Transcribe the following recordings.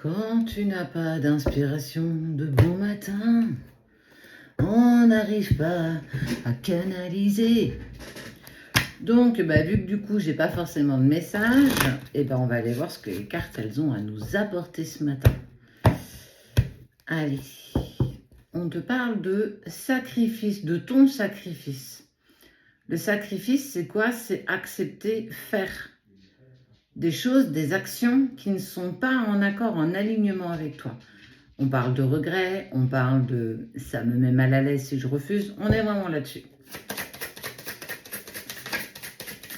Quand tu n'as pas d'inspiration de bon matin, on n'arrive pas à canaliser. Donc, vu que du coup, j'ai pas forcément de message, on va aller voir ce que les cartes, elles ont à nous apporter ce matin. Allez, on te parle de sacrifice, de ton sacrifice. Le sacrifice, c'est quoi? C'est accepter faire des choses, des actions qui ne sont pas en accord, en alignement avec toi. On parle de regret, on parle de « ça me met mal à l'aise si je refuse », on est vraiment là-dessus.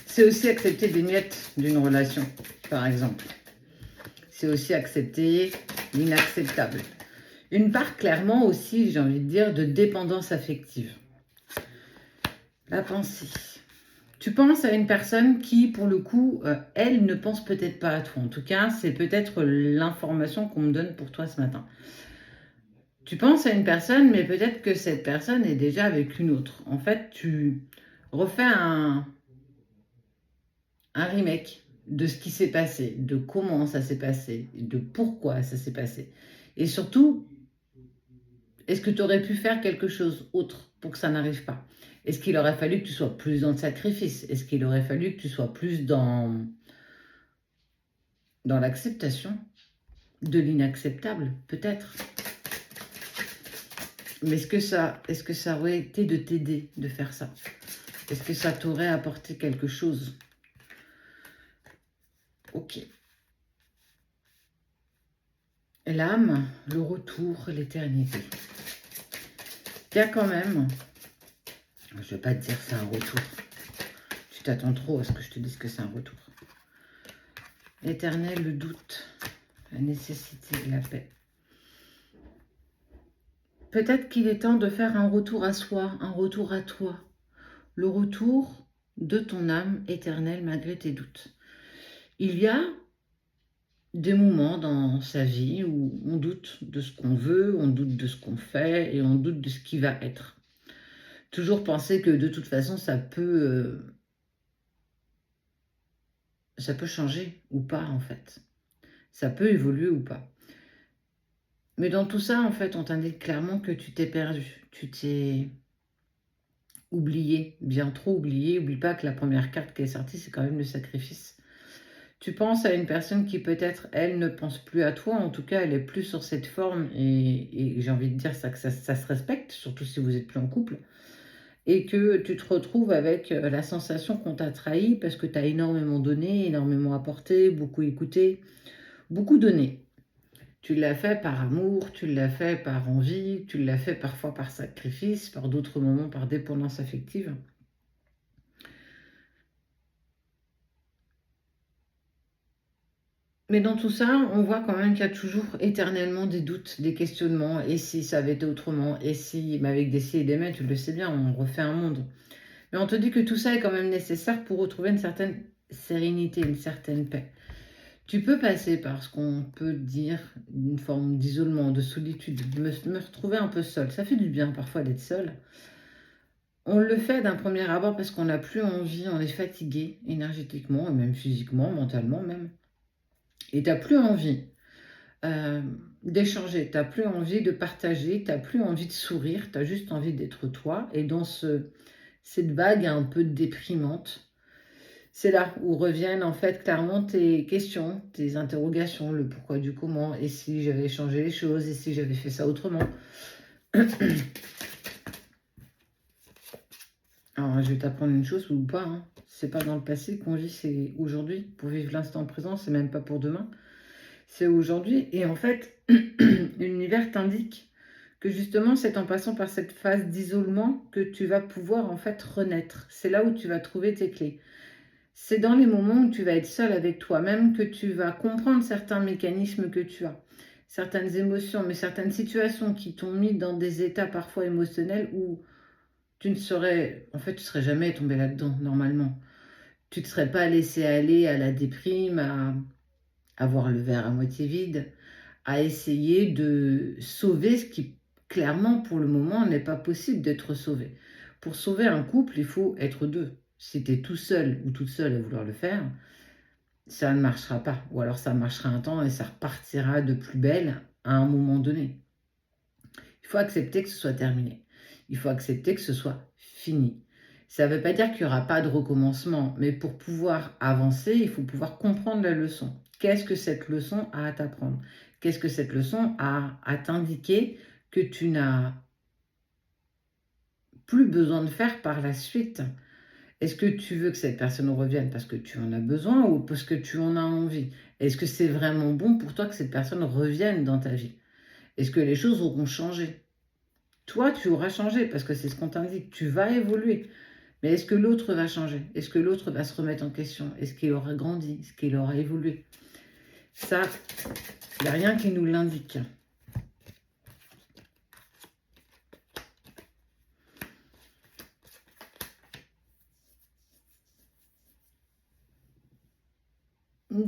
C'est aussi accepter des miettes d'une relation, par exemple. C'est aussi accepter l'inacceptable. Une part clairement aussi, j'ai envie de dire, de dépendance affective. La pensée. Tu penses à une personne qui, pour le coup, elle ne pense peut-être pas à toi. En tout cas, c'est peut-être l'information qu'on me donne pour toi ce matin. Tu penses à une personne, mais peut-être que cette personne est déjà avec une autre. En fait, tu refais un remake de ce qui s'est passé, de comment ça s'est passé, de pourquoi ça s'est passé. Et surtout, est-ce que tu aurais pu faire quelque chose autre pour que ça n'arrive pas? Est-ce qu'il aurait fallu que tu sois plus dans le sacrifice? Est-ce qu'il aurait fallu que tu sois plus dans l'acceptation de l'inacceptable? Peut-être. Mais est-ce que ça aurait été de t'aider de faire ça? Est-ce que ça t'aurait apporté quelque chose? Ok. L'âme, le retour, l'éternité. Il y a quand même, je ne vais pas te dire c'est un retour. Tu t'attends trop à ce que je te dise que c'est un retour. L'éternel, le doute, la nécessité, la paix. Peut-être qu'il est temps de faire un retour à soi, un retour à toi. Le retour de ton âme éternelle malgré tes doutes. Il y a des moments dans sa vie où on doute de ce qu'on veut, on doute de ce qu'on fait et on doute de ce qui va être. Toujours penser que de toute façon, ça peut changer ou pas, en fait. Ça peut évoluer ou pas. Mais dans tout ça, en fait, on t'indique clairement que tu t'es perdu. Tu t'es oublié, bien trop oublié. Oublie pas que la première carte qui est sortie, c'est quand même le sacrifice. Tu penses à une personne qui peut-être, elle, ne pense plus à toi. En tout cas, elle est plus sur cette forme. Et j'ai envie de dire ça, que ça se respecte, surtout si vous n'êtes plus en couple. Et que tu te retrouves avec la sensation qu'on t'a trahi parce que tu as énormément donné, énormément apporté, beaucoup écouté, beaucoup donné. Tu l'as fait par amour, tu l'as fait par envie, tu l'as fait parfois par sacrifice, par d'autres moments par dépendance affective. Mais dans tout ça, on voit quand même qu'il y a toujours éternellement des doutes, des questionnements. Et si ça avait été autrement? Et si, mais avec des si et des mais, tu le sais bien, on refait un monde. Mais on te dit que tout ça est quand même nécessaire pour retrouver une certaine sérénité, une certaine paix. Tu peux passer par ce qu'on peut dire une forme d'isolement, de solitude, me retrouver un peu seule. Ça fait du bien parfois d'être seule. On le fait d'un premier abord parce qu'on n'a plus envie, on est fatigué énergétiquement, et même physiquement, mentalement même. Et tu n'as plus envie d'échanger, tu n'as plus envie de partager, tu n'as plus envie de sourire, tu as juste envie d'être toi. Et dans cette vague un peu déprimante, c'est là où reviennent en fait clairement tes questions, tes interrogations, le pourquoi du comment, et si j'avais changé les choses, et si j'avais fait ça autrement. Alors je vais t'apprendre une chose ou pas, hein. C'est pas dans le passé qu'on vit, c'est aujourd'hui. Pour vivre l'instant présent, c'est même pas pour demain, c'est aujourd'hui. Et en fait, l'univers t'indique que justement, c'est en passant par cette phase d'isolement que tu vas pouvoir en fait renaître. C'est là où tu vas trouver tes clés. C'est dans les moments où tu vas être seul avec toi-même que tu vas comprendre certains mécanismes que tu as, certaines émotions, mais certaines situations qui t'ont mis dans des états parfois émotionnels où tu ne serais, en fait, tu ne serais jamais tombé là-dedans, normalement. Tu ne te serais pas laissé aller à la déprime, à voir le verre à moitié vide, à essayer de sauver ce qui, clairement, pour le moment, n'est pas possible d'être sauvé. Pour sauver un couple, il faut être deux. Si tu es tout seul ou toute seule à vouloir le faire, ça ne marchera pas. Ou alors ça marchera un temps et ça repartira de plus belle à un moment donné. Il faut accepter que ce soit terminé. Il faut accepter que ce soit fini. Ça ne veut pas dire qu'il n'y aura pas de recommencement, mais pour pouvoir avancer, il faut pouvoir comprendre la leçon. Qu'est-ce que cette leçon a à t'apprendre? Qu'est-ce que cette leçon a à t'indiquer que tu n'as plus besoin de faire par la suite? Est-ce que tu veux que cette personne revienne parce que tu en as besoin ou parce que tu en as envie? Est-ce que c'est vraiment bon pour toi que cette personne revienne dans ta vie? Est-ce que les choses auront changé? Toi, tu auras changé parce que c'est ce qu'on t'indique. Tu vas évoluer. Mais est-ce que l'autre va changer? Est-ce que l'autre va se remettre en question? Est-ce qu'il aura grandi? Est-ce qu'il aura évolué? Ça, il n'y a rien qui nous l'indique.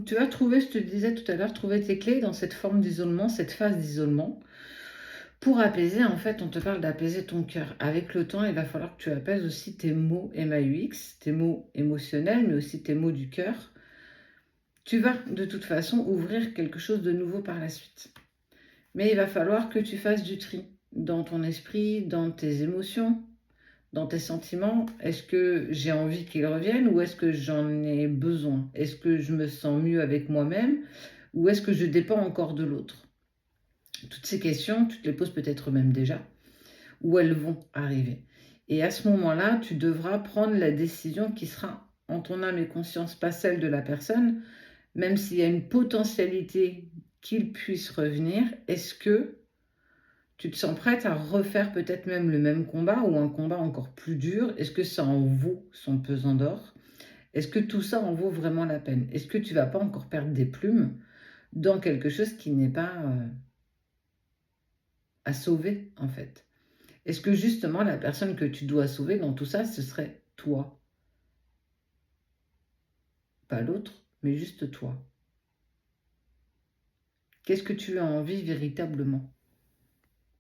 Tu vas trouver, je te disais tout à l'heure, trouver tes clés dans cette forme d'isolement, cette phase d'isolement. Pour apaiser, en fait, on te parle d'apaiser ton cœur. Avec le temps, il va falloir que tu apaises aussi tes mots MAUX, tes mots émotionnels, mais aussi tes mots du cœur. Tu vas, de toute façon, ouvrir quelque chose de nouveau par la suite. Mais il va falloir que tu fasses du tri dans ton esprit, dans tes émotions, dans tes sentiments. Est-ce que j'ai envie qu'ils reviennent ou est-ce que j'en ai besoin? Est-ce que je me sens mieux avec moi-même ou est-ce que je dépends encore de l'autre? Toutes ces questions, tu te les poses peut-être même déjà, ou elles vont arriver. Et à ce moment-là, tu devras prendre la décision qui sera en ton âme et conscience, pas celle de la personne, même s'il y a une potentialité qu'il puisse revenir. Est-ce que tu te sens prête à refaire peut-être même le même combat ou un combat encore plus dur? Est-ce que ça en vaut son pesant d'or? Est-ce que tout ça en vaut vraiment la peine? Est-ce que tu vas pas encore perdre des plumes dans quelque chose qui n'est pas à sauver en fait? Est-ce que justement la personne que tu dois sauver dans tout ça, ce serait toi? Pas l'autre, mais juste toi. Qu'est-ce que tu as envie véritablement?